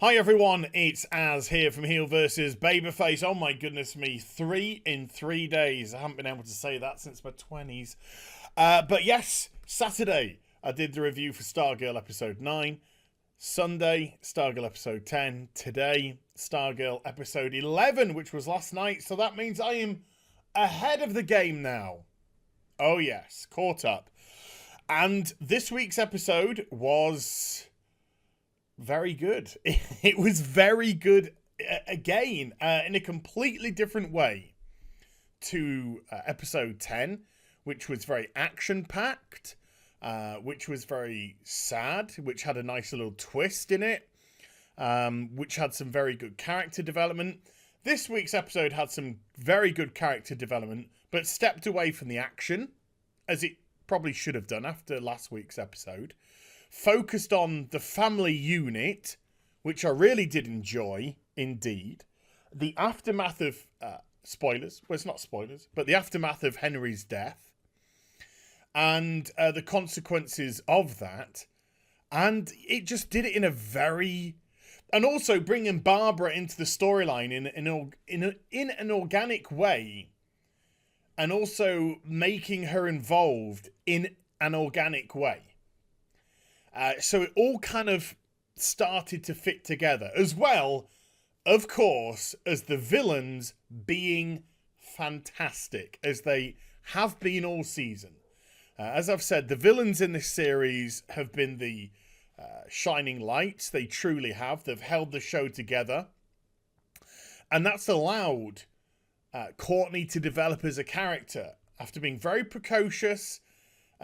Hi everyone, it's Az here from HeelvsBabyface. Oh my goodness me, 3 in 3 days. I haven't been able to say that since my 20s. But yes, Saturday I did the review for Stargirl episode 9. Sunday, Stargirl episode 10. Today, Stargirl episode 11, which was last night. So that means I am ahead of the game now. Oh yes, caught up. And this week's episode was very good. It was very good again, in a completely different way to episode 10, which was very action-packed, which was very sad, which had a nice little twist in it, which had some very good character development. This week's episode had some very good character development, but stepped away from the action, as it probably should have done after last week's episode. Focused on the family unit, which I really did enjoy, indeed. The aftermath of, spoilers, well, it's not spoilers, but the aftermath of Henry's death. And the consequences of that. And it just did it in a very... And also bringing Barbara into the storyline in an organic way. And also making her involved in an organic way. So it all kind of started to fit together, as well, of course, as the villains being fantastic, as they have been all season. As I've said, the villains in this series have been the shining lights. They truly have. They've held the show together. And that's allowed Courtney to develop as a character after being very precocious.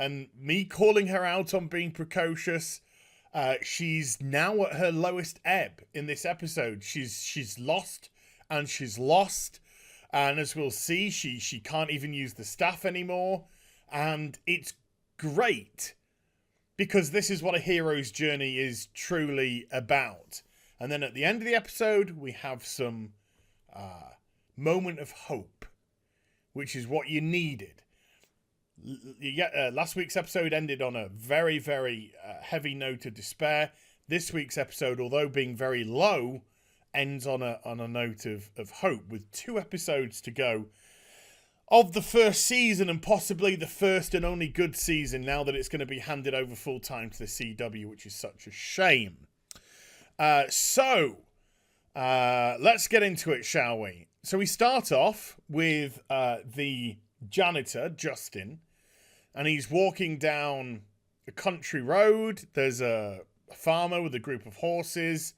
And me calling her out on being precocious, she's now at her lowest ebb in this episode. She's lost and she's lost. And as we'll see, she can't even use the staff anymore. And it's great because this is what a hero's journey is truly about. And then at the end of the episode, we have some moment of hope, which is what you needed. Last week's episode ended on a very, very heavy note of despair. This week's episode, although being very low, ends on a note of hope, with 2 episodes to go of the first season, and possibly the first and only good season now that it's going to be handed over full time to the CW, which is such a shame. So let's get into it, shall we? So we start off with the janitor, Justin. And he's walking down a country road. There's a farmer with a group of horses.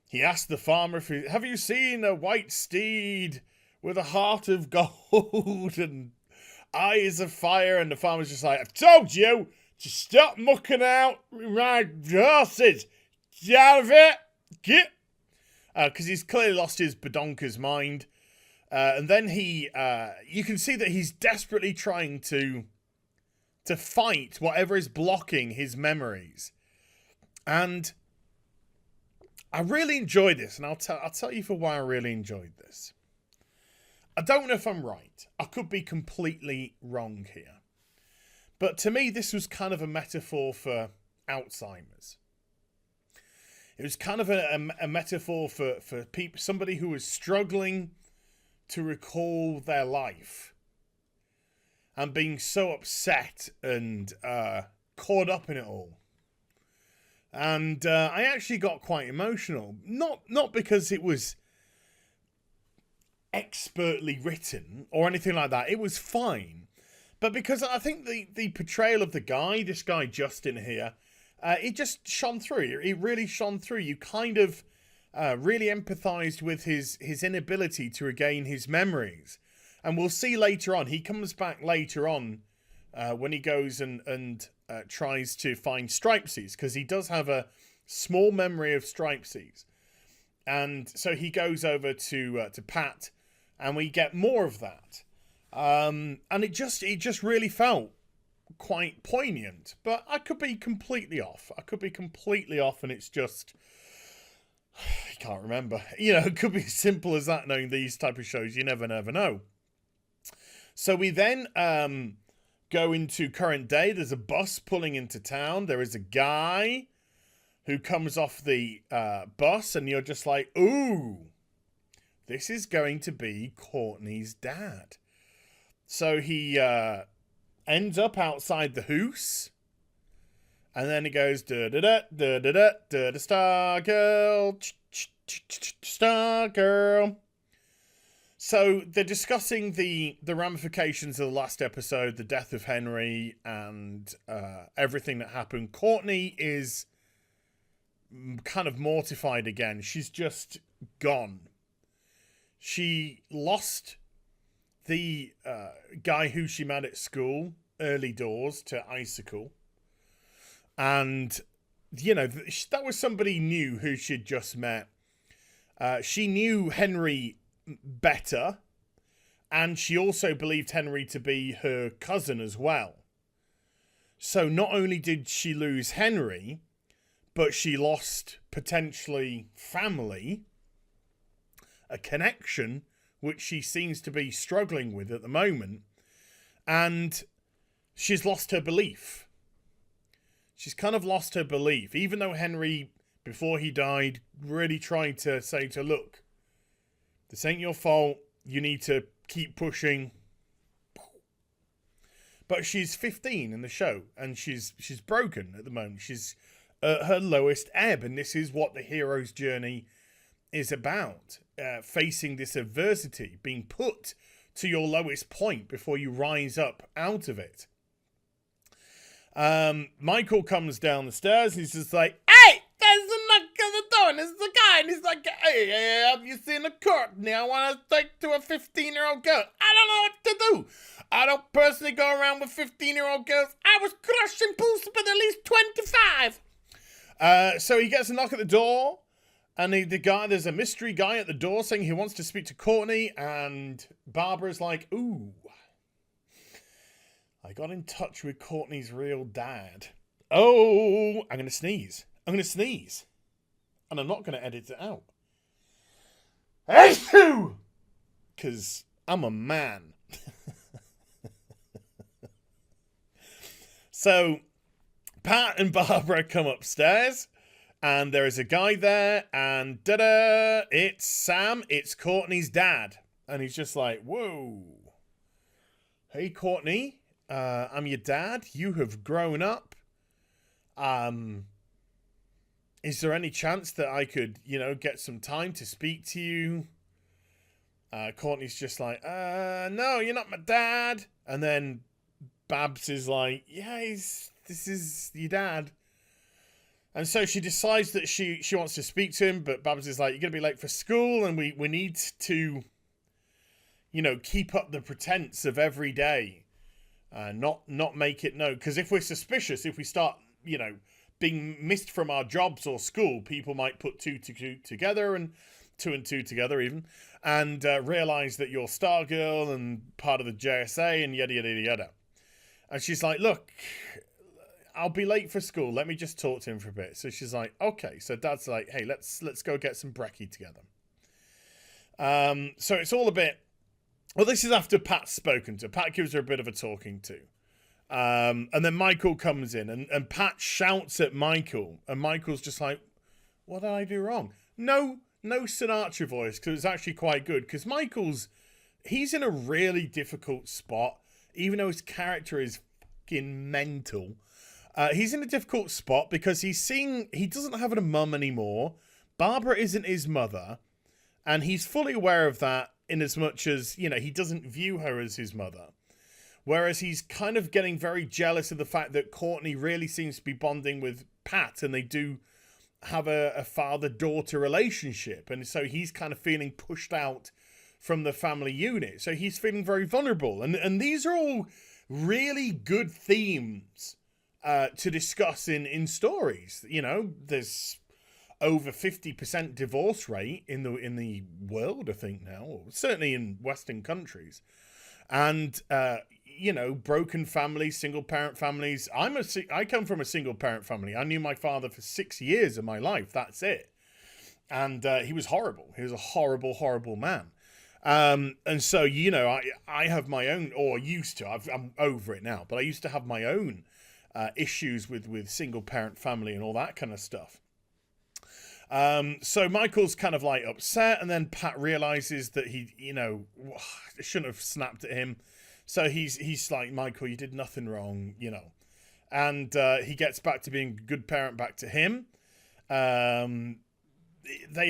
He asks the farmer, have you seen a white steed with a heart of gold and eyes of fire? And the farmer's just like, I've told you to stop mucking out my horses. Get out of it. Get. Because he's clearly lost his badonka's mind. And then you can see that he's desperately trying to fight whatever is blocking his memories. And I really enjoyed this, and I'll tell you for why I really enjoyed this. I don't know if I'm right. I could be completely wrong here. But to me, this was kind of a metaphor for Alzheimer's. It was kind of a metaphor for people, somebody who was struggling to recall their life. And being so upset and caught up in it all. And I actually got quite emotional. Not because it was expertly written or anything like that. It was fine. But because I think the portrayal of this guy Justin here, it just shone through. It really shone through. You kind of really empathised with his inability to regain his memories. And we'll see later on. He comes back later on when he goes and tries to find Stripesies, because he does have a small memory of Stripesies. And so he goes over to Pat, and we get more of that. And it just really felt quite poignant. But I could be completely off. And it's just... I can't remember. It could be as simple as that, knowing these type of shows. You never know. So we then go into current day. There's a bus pulling into town. There is a guy who comes off the bus, and you're just like, ooh, this is going to be Courtney's dad. So he ends up outside the house, and then he goes, da-da-da, da-da-da, da-da, Stargirl, Stargirl. So they're discussing the ramifications of the last episode, the death of Henry, and everything that happened. Courtney is kind of mortified again. She's just gone. She lost the guy who she met at school early doors to Icicle. And, you know, that was somebody new who she'd just met. She knew Henry better, and she also believed Henry to be her cousin as well. So not only did she lose Henry, but she lost potentially family, a connection which she seems to be struggling with at the moment, and she's lost her belief. She's kind of lost her belief, even though Henry, before he died, really tried to say to her, look, this ain't your fault. You need to keep pushing. But she's 15 in the show, and she's broken at the moment. She's at her lowest ebb, and this is what the hero's journey is about. Facing this adversity, being put to your lowest point before you rise up out of it. Michael comes down the stairs, and he's just like, hey! There's a knock on the door, and there's the guy, and he's like, hey, have you seen a Courtney? I want to take to a 15-year-old girl. I don't know what to do. I don't personally go around with 15-year-old girls. I was crushing pools with at least 25. So he gets a knock at the door, and there's a mystery guy at the door saying he wants to speak to Courtney, and Barbara's like, ooh, I got in touch with Courtney's real dad. Oh, I'm going to sneeze. I'm going to sneeze. And I'm not going to edit it out. Because I'm a man. So, Pat and Barbara come upstairs. And there is a guy there. And da-da! It's Sam. It's Courtney's dad. And he's just like, whoa. Hey, Courtney. I'm your dad. You have grown up. Is there any chance that I could, get some time to speak to you? Courtney's just like, no, you're not my dad. And then Babs is like, yeah, this is your dad. And so she decides that she wants to speak to him, but Babs is like, you're going to be late for school, and we need to, keep up the pretense of every day. Not make it known. Because if we're suspicious, if we start, being missed from our jobs or school, people might put two together, and two and two together even, and realize that you're Stargirl and part of the JSA and yada yada yada. And she's like, look, I'll be late for school. Let me just talk to him for a bit. So she's like, okay. So Dad's like, hey, let's go get some brekkie together. So it's all a bit. Well, this is after Pat's spoken to. Pat gives her a bit of a talking to. And then Michael comes in, and Pat shouts at Michael, and Michael's just like, what did I do wrong? No Sinatra voice, because it's actually quite good, because he's in a really difficult spot, even though his character is fucking mental. He's in a difficult spot because he doesn't have a mum anymore. Barbara isn't his mother, and he's fully aware of that in as much as, he doesn't view her as his mother. Whereas he's kind of getting very jealous of the fact that Courtney really seems to be bonding with Pat, and they do have a father-daughter relationship. And so he's kind of feeling pushed out from the family unit. So he's feeling very vulnerable. And these are all really good themes to discuss in stories. There's over 50% divorce rate in the world, I think now, or certainly in Western countries. And, broken families, single parent families. I come from a single parent family. I knew my father for 6 years of my life. That's it. And he was horrible. He was a horrible, horrible man. And so, I have my own, or used to, I'm over it now, but I used to have my own issues with single parent family and all that kind of stuff. So Michael's kind of like upset, and then Pat realizes that he, shouldn't have snapped at him. So he's like, Michael, you did nothing wrong, And he gets back to being a good parent back to him. They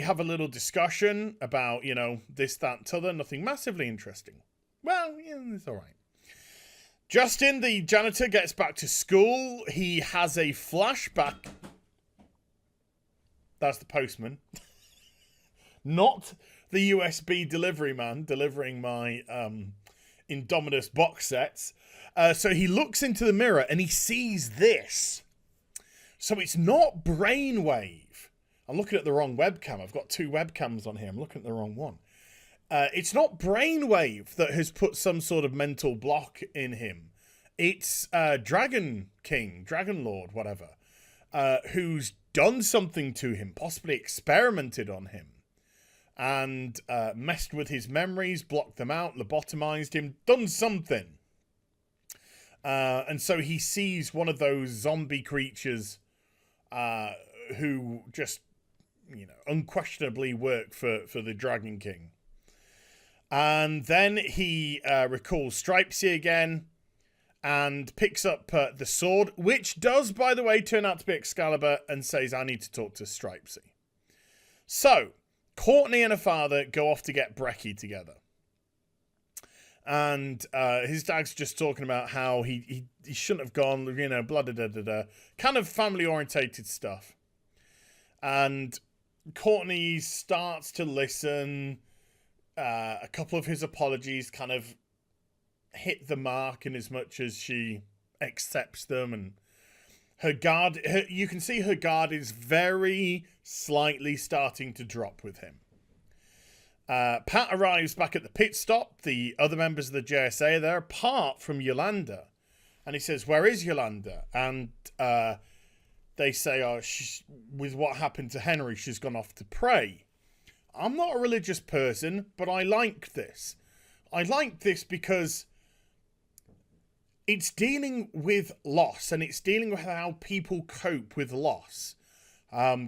have a little discussion about, this, that, and t'other. Nothing massively interesting. Well, yeah, it's all right. Justin, the janitor, gets back to school. He has a flashback. That's the postman. Not the USB delivery man delivering my Indominus box sets. So he looks into the mirror and he sees this. So it's not Brainwave. I'm looking at the wrong webcam. I've got two webcams on here. I'm looking at the wrong one. It's not Brainwave that has put some sort of mental block in him. It's Dragon King, Dragon Lord, whatever, who's done something to him, possibly experimented on him, and messed with his memories, blocked them out, lobotomized him, done something. And so he sees one of those zombie creatures who just, unquestionably work for the Dragon King. And then he recalls Stripesy again and picks up the sword, which does, by the way, turn out to be Excalibur, and says, I need to talk to Stripesy. So, Courtney and her father go off to get Brekkie together. And his dad's just talking about how he shouldn't have gone, blah, da, da, da, da. Kind of family-orientated stuff. And Courtney starts to listen. A couple of his apologies kind of hit the mark in as much as she accepts them, and you can see her guard is very slightly starting to drop with him. Pat arrives back at the pit stop. The other members of the JSA are there, apart from Yolanda, and he says, where is Yolanda? And they say, with what happened to Henry, she's gone off to pray. I'm not a religious person, but I like this. I like this because it's dealing with loss, and it's dealing with how people cope with loss.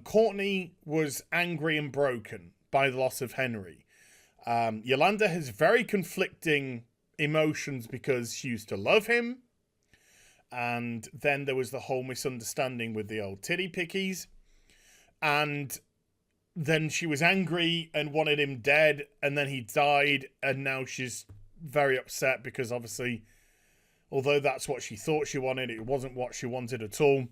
Courtney was angry and broken by the loss of Henry. Yolanda has very conflicting emotions because she used to love him. And then there was the whole misunderstanding with the old titty pickies. And then she was angry and wanted him dead, and then he died, and now she's very upset because obviously, although that's what she thought she wanted, it wasn't what she wanted at all.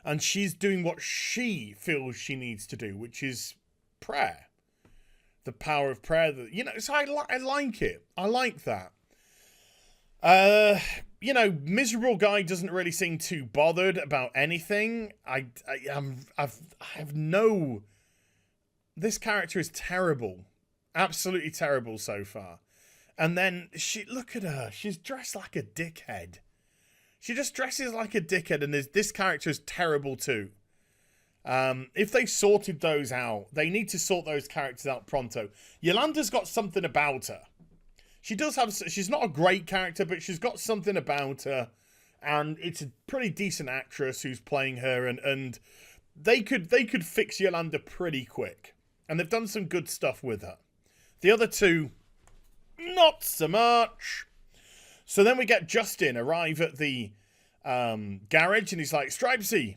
And she's doing what she feels she needs to do, which is prayer. The power of prayer. So I like it. I like that. Miserable guy doesn't really seem too bothered about anything. This character is terrible. Absolutely terrible so far. And then look at her. She's dressed like a dickhead. She just dresses like a dickhead, and this character is terrible too. If they sorted those out, they need to sort those characters out pronto. Yolanda's got something about her. She's not a great character, but she's got something about her, and it's a pretty decent actress who's playing her, and they could fix Yolanda pretty quick. And they've done some good stuff with her. The other two, not so much. So then we get Justin arrive at the garage, and he's like, Stripesy,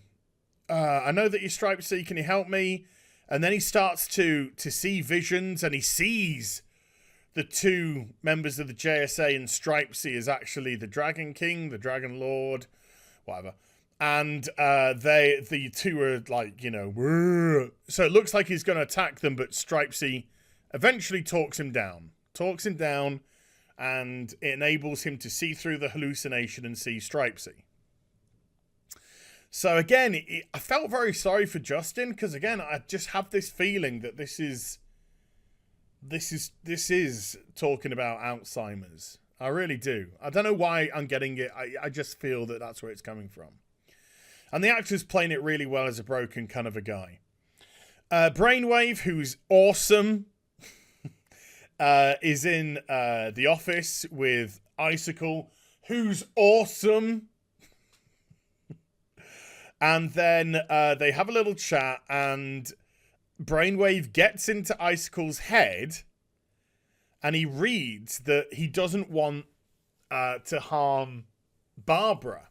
I know that you're Stripesy, can you help me? And then he starts to see visions, and he sees the two members of the JSA, and Stripesy is actually the Dragon King, the Dragon Lord, whatever. And the two are like, so it looks like he's going to attack them, but Stripesy eventually talks him down, and it enables him to see through the hallucination and see Stripesy. So again, I felt very sorry for Justin, because again, I just have this feeling that this is talking about Alzheimer's. I really do. I don't know why I'm getting it. I just feel that that's where it's coming from. And the actor's playing it really well as a broken kind of a guy. Brainwave, who's awesome, is in the office with Icicle, who's awesome. And then they have a little chat, and Brainwave gets into Icicle's head, and he reads that he doesn't want to harm Barbara.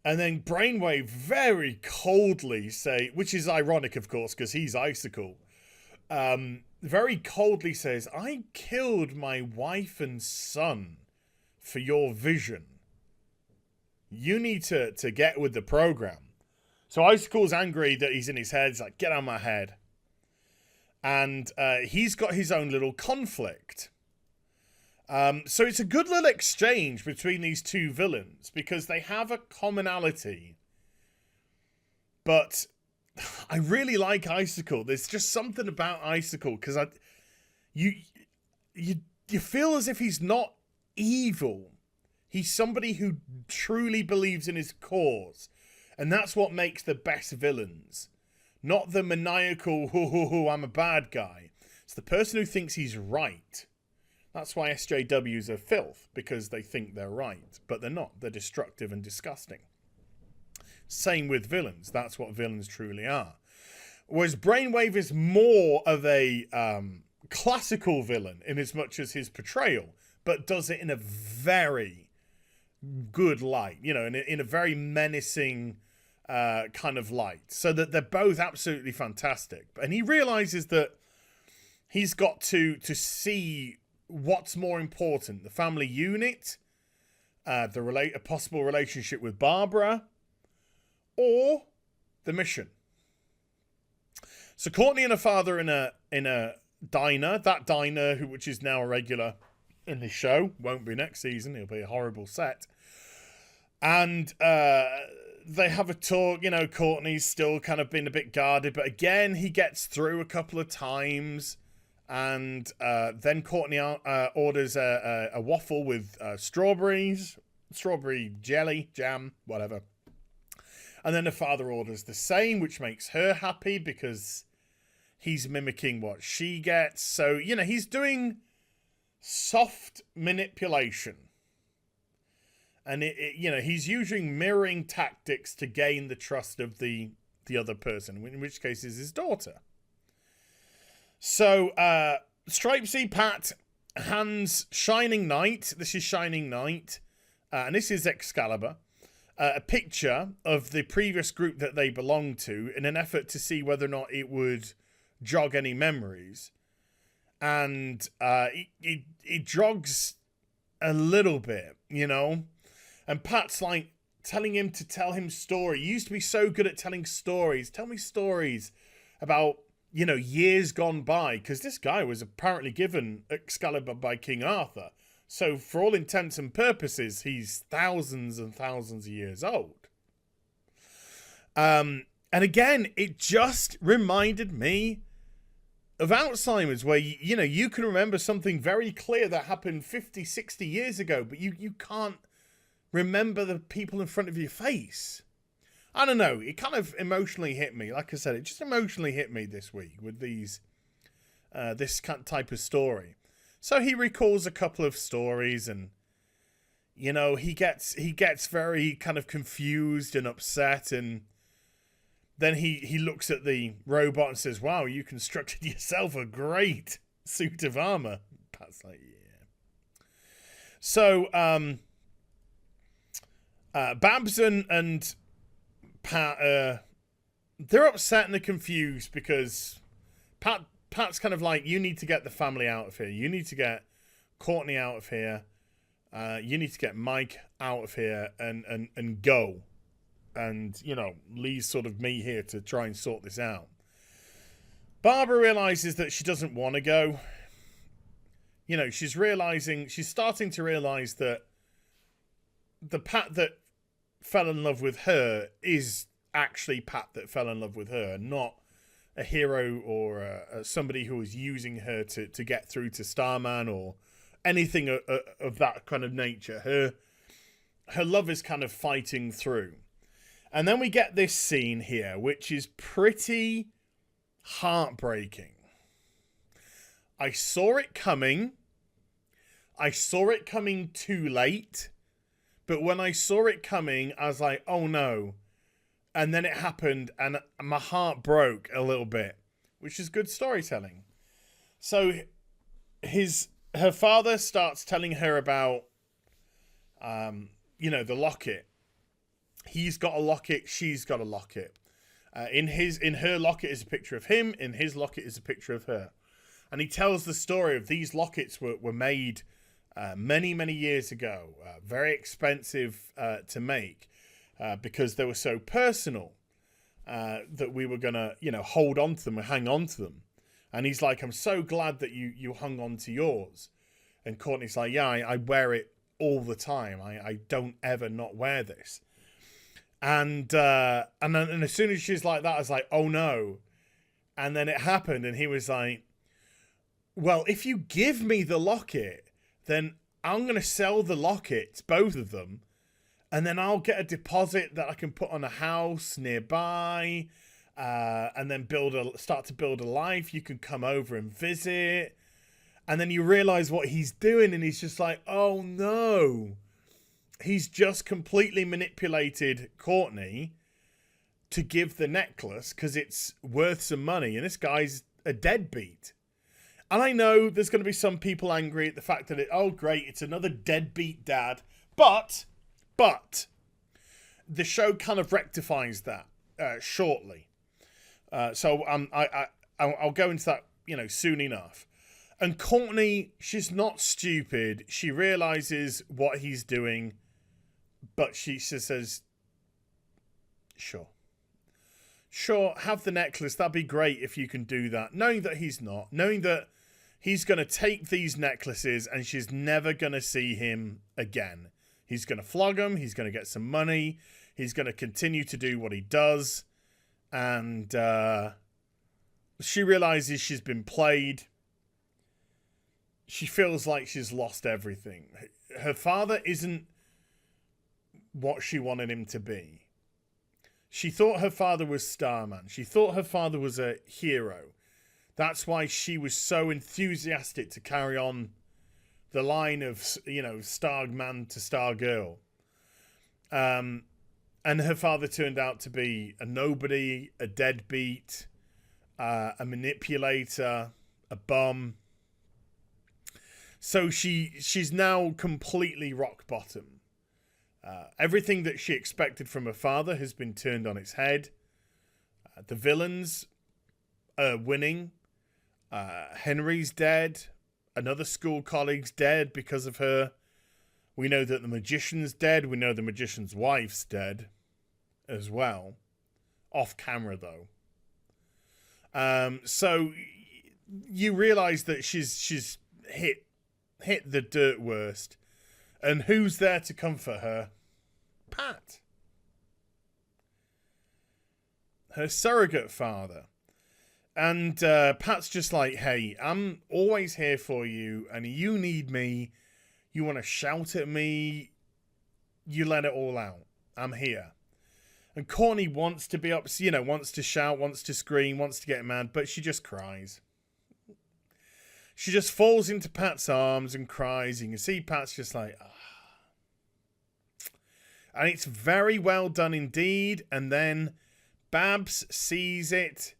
And then Brainwave very coldly say, which is ironic, of course, because he's Icicle, very coldly says, I killed my wife and son for your vision. You need to get with the program. So Icicle's angry that he's in his head. He's like, get out of my head. And he's got his own little conflict. So it's a good little exchange between these two villains because they have a commonality. But I really like Icicle. There's just something about Icicle because you feel as if he's not evil. He's somebody who truly believes in his cause. And that's what makes the best villains. Not the maniacal, I'm a bad guy. It's the person who thinks he's right. That's why SJWs are filth, because they think they're right, but they're not. They're destructive and disgusting. Same with villains. That's what villains truly are. Whereas Brainwave is more of a classical villain in as much as his portrayal, but does it in a very good light, you know, in a very menacing kind of light. So that they're both absolutely fantastic. And he realizes that he's got to see what's more important, the family unit, a possible relationship with Barbara, or the mission. So Courtney and her father in a diner, that diner which is now a regular in the show, won't be next season, it'll be a horrible set. And they have a talk, you know, Courtney's still kind of been a bit guarded, but again, he gets through a couple of times. And then Courtney orders a waffle with strawberries, strawberry jelly, jam, whatever. And then the father orders the same, which makes her happy because he's mimicking what she gets. So, you know, he's doing soft manipulation. And, you know, he's using mirroring tactics to gain the trust of the other person, in which case is his daughter. So, Stripesy Pat hands Shining Knight, this is Shining Knight, and this is Excalibur, a picture of the previous group that they belonged to in an effort to see whether or not it would jog any memories. And it jogs a little bit, you know? And Pat's like telling him to tell him story. You used to be so good at telling stories. Tell me stories about, you know, years gone by, because this guy was apparently given Excalibur by King Arthur. So for all intents and purposes, he's thousands and thousands of years old. And again, it just reminded me of Alzheimer's, where, you know, you can remember something very clear that happened 50, 60 years ago, but you can't remember the people in front of your face. I don't know. It kind of emotionally hit me. Like I said, it just emotionally hit me this week with these, this type of story. So he recalls a couple of stories, and you know he gets very kind of confused and upset, and then he looks at the robot and says, "Wow, you constructed yourself a great suit of armor." Pat's like, "Yeah." So Babs and Pat, they're upset and they're confused because Pat's kind of like, you need to get the family out of here. You need to get Courtney out of here. You need to get Mike out of here and go. And, you know, leave sort of me here to try and sort this out. Barbara realizes that she doesn't want to go. You know, she's starting to realize that the Pat that fell in love with her is actually Pat that fell in love with her, not a hero or somebody who was using her to get through to Starman or anything of that kind of nature. Her love is kind of fighting through. And then we get this scene here, which is pretty heartbreaking. I saw it coming. I saw it coming too late, But when I saw it coming, I was like, oh no. And then it happened, and my heart broke a little bit, which is good storytelling. So her father starts telling her about, the locket. He's got a locket. She's got a locket. In her locket is a picture of him. In his locket is a picture of her. And he tells the story of these lockets were made many, many years ago. Very expensive to make. Because they were so personal that we were going to, hold on to them and hang on to them. And he's like, I'm so glad that you hung on to yours. And Courtney's like, yeah, I wear it all the time. I don't ever not wear this. And as soon as she's like that, I was like, oh no. And then it happened, and he was like, well, if you give me the locket, then I'm going to sell the lockets, both of them. And then I'll get a deposit that I can put on a house nearby, and then start to build a life. You can come over and visit. And then you realize what he's doing, and he's just like, oh no. He's just completely manipulated Courtney to give the necklace because it's worth some money. And this guy's a deadbeat. And I know there's going to be some people angry at the fact that oh great, it's another deadbeat dad. But the show kind of rectifies that shortly. So I'll go into that, soon enough. And Courtney, she's not stupid. She realizes what he's doing, but she says, sure, have the necklace. That'd be great if you can do that. Knowing that he's not, knowing that he's going to take these necklaces and she's never going to see him again. He's going to flog him. He's going to get some money. He's going to continue to do what he does. And she realizes she's been played. She feels like she's lost everything. Her father isn't what she wanted him to be. She thought her father was Starman. She thought her father was a hero. That's why she was so enthusiastic to carry on the line of, Starman to Stargirl. And her father turned out to be a nobody, a deadbeat, a manipulator, a bum. So she's now completely rock bottom. Everything that she expected from her father has been turned on its head. The villains are winning. Henry's dead. Another school colleague's dead because of her. We know that the magician's dead. We know the magician's wife's dead as well. Off camera, though. So you realise that she's hit the dirt worst. And who's there to comfort her? Pat. Her surrogate father. And Pat's just like, hey, I'm always here for you, and you need me. You want to shout at me, you let it all out. I'm here. And Courtney wants to be up, wants to shout, wants to scream, wants to get mad, but she just cries. She just falls into Pat's arms and cries. You can see Pat's just like, ah. And it's very well done indeed. And then Babs sees it.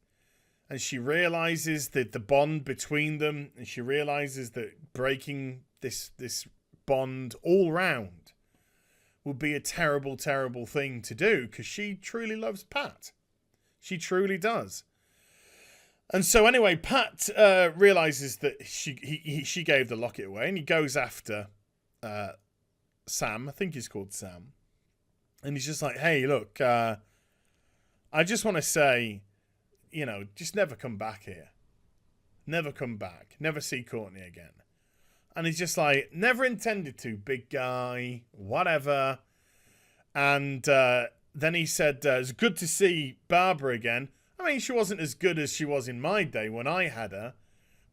And she realizes that the bond between them, and she realizes that breaking this bond all round would be a terrible, terrible thing to do, because she truly loves Pat. She truly does. And so anyway, Pat realizes that she gave the locket away, and he goes after Sam. I think he's called Sam. And he's just like, hey, look, I just want to say, just never come back here. Never come back. Never see Courtney again. And he's just like, never intended to, big guy, whatever. And then he said, it's good to see Barbara again. I mean, she wasn't as good as she was in my day when I had her.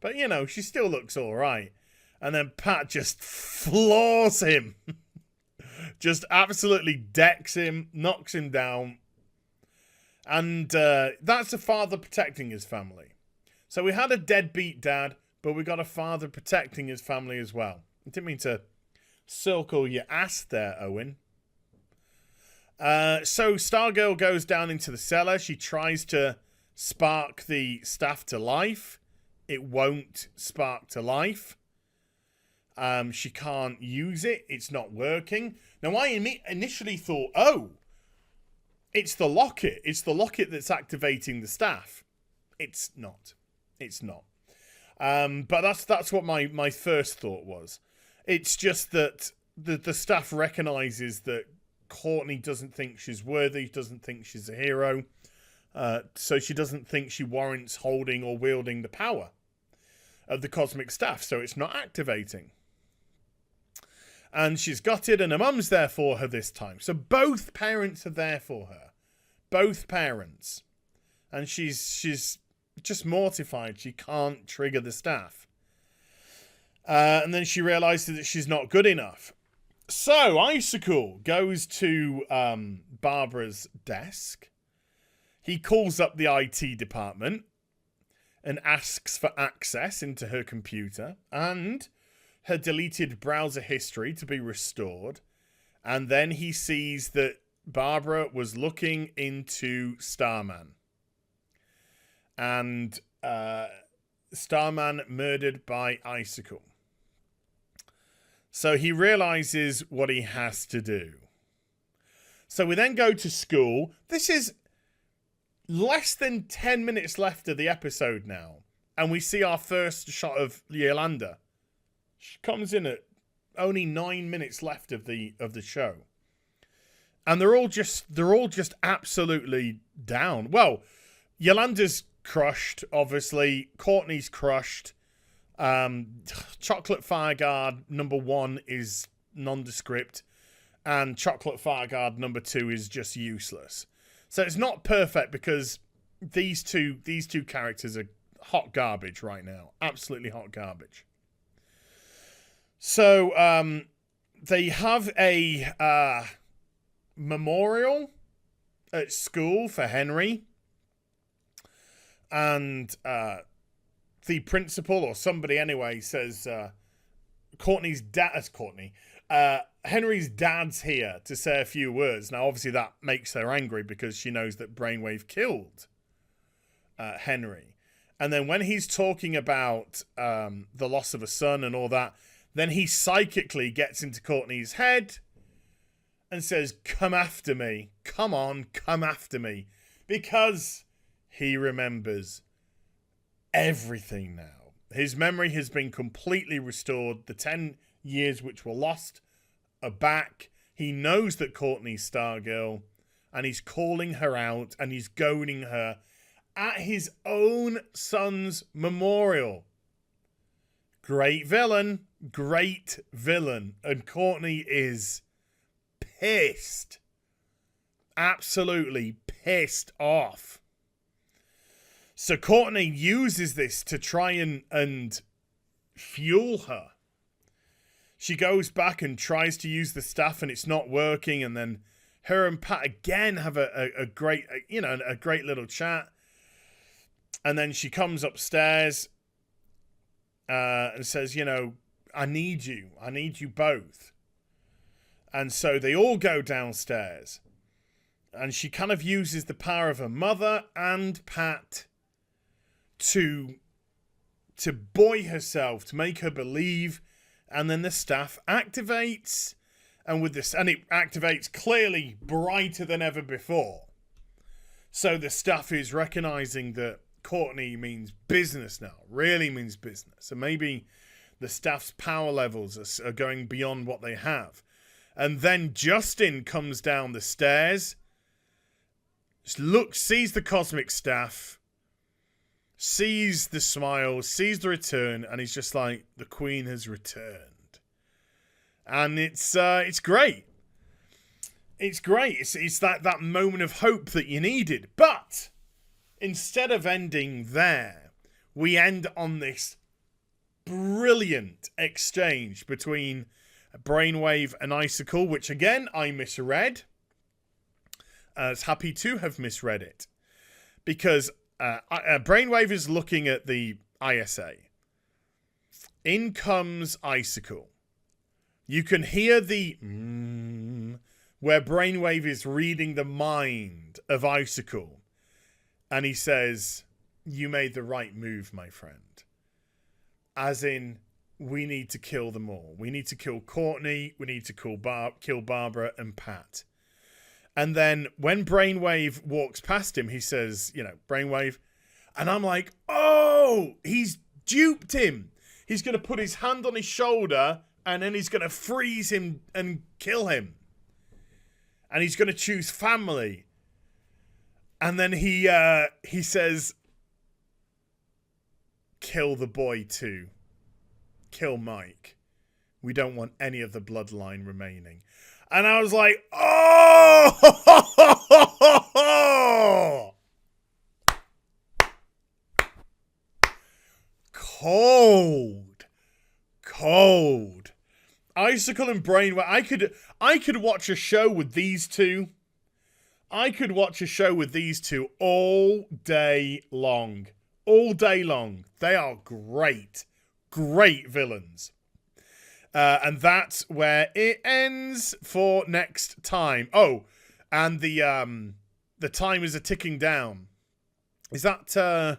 But, she still looks all right. And then Pat just floors him. Just absolutely decks him, knocks him down. And that's a father protecting his family. So we had a deadbeat dad, but we got a father protecting his family as well. I didn't mean to circle your ass there, Owen. So Stargirl goes down into the cellar. She tries to spark the staff to life. It won't spark to life. She can't use it. It's not working. Now, I initially thought, oh, it's the locket. It's the locket that's activating the staff. It's not. It's not. But that's what my first thought was. It's just that the staff recognizes that Courtney doesn't think she's worthy, doesn't think she's a hero. So she doesn't think she warrants holding or wielding the power of the cosmic staff. So it's not activating. And she's got it, and her mum's there for her this time. So both parents are there for her. Both parents. And she's just mortified she can't trigger the staff. And then she realizes that she's not good enough. So Icicle goes to Barbara's desk. He calls up the IT department and asks for access into her computer and her deleted browser history to be restored. And then he sees that Barbara was looking into Starman. And Starman murdered by Icicle. So he realizes what he has to do. So we then go to school. This is less than 10 minutes left of the episode now. And we see our first shot of Yolanda. She comes in at only 9 minutes left of the show. And they're all just absolutely down. Well, Yolanda's crushed, obviously. Courtney's crushed. Chocolate Fireguard #1 is nondescript. And Chocolate Fireguard #2 is just useless. So it's not perfect because these two characters are hot garbage right now. Absolutely hot garbage. So they have a memorial at school for Henry. And the principal, or somebody anyway, says Henry's dad's here to say a few words. Now, obviously, that makes her angry because she knows that Brainwave killed Henry. And then when he's talking about the loss of a son and all that, then he psychically gets into Courtney's head and says, "Come after me. Come on, come after me." Because he remembers everything now. His memory has been completely restored. The 10 years which were lost are back. He knows that Courtney's Stargirl, and he's calling her out, and he's goading her at his own son's memorial. Great villain. Great villain. And Courtney is pissed. Absolutely pissed off. So Courtney uses this to try and fuel her. She goes back and tries to use the staff, and it's not working. And then her and Pat again have a great little chat. And then she comes upstairs and says, I need you. I need you both. And so they all go downstairs. And she kind of uses the power of her mother and Pat to buoy herself, to make her believe. And then the staff activates. And it activates clearly brighter than ever before. So the staff is recognizing that Courtney means business now, really means business. And maybe the staff's power levels are going beyond what they have. And then Justin comes down the stairs, sees the cosmic staff, sees the smile, sees the return, and he's just like, the Queen has returned. And it's great. It's great. It's that moment of hope that you needed. But instead of ending there, we end on this brilliant exchange between Brainwave and Icicle, which again I misread. I was happy to have misread it because Brainwave is looking at the ISA. In comes Icicle. You can hear the where Brainwave is reading the mind of Icicle. And he says, you made the right move, my friend. As in, we need to kill them all. We need to kill Courtney. We need to kill Barbara and Pat. And then when Brainwave walks past him, he says, Brainwave. And I'm like, oh, he's duped him. He's going to put his hand on his shoulder and then he's going to freeze him and kill him. And he's going to choose family. And then he says, kill the boy too. Kill Mike. We don't want any of the bloodline remaining. And I was like, oh! Cold. Icicle and Brainwave. I could watch a show with these two. I could watch a show with these two all day long. All day long. They are great. Great villains. And that's where it ends for next time. Oh, and the timers are ticking down. Is that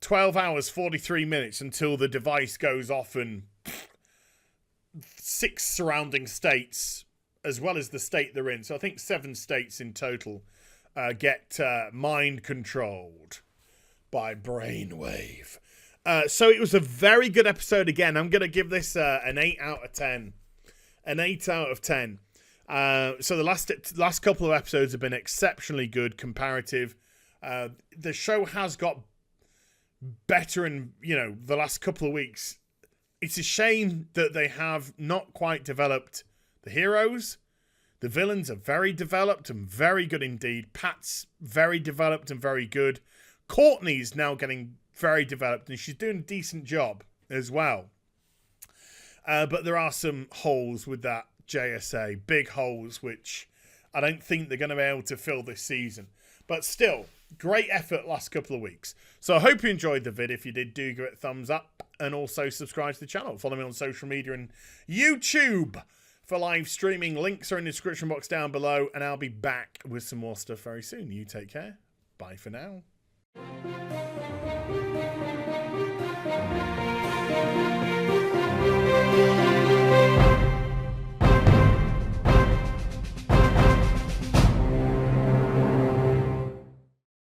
12 hours, 43 minutes until the device goes off and 6 surrounding states, as well as the state they're in. So I think 7 states in total get mind controlled by Brainwave. So it was a very good episode again. I'm going to give this an 8 out of 10. An 8 out of 10. So the last couple of episodes have been exceptionally good, comparative. The show has got better in, the last couple of weeks. It's a shame that they have not quite developed the heroes. The villains are very developed and very good indeed. Pat's very developed and very good. Courtney's now getting very developed and she's doing a decent job as well. But there are some holes with that JSA. Big holes, which I don't think they're going to be able to fill this season. But still, great effort last couple of weeks. So I hope you enjoyed the vid. If you did, do give it a thumbs up. And also subscribe to the channel. Follow me on social media and YouTube for live streaming. Links are in the description box down below. And I'll be back with some more stuff very soon. You take care. Bye for now.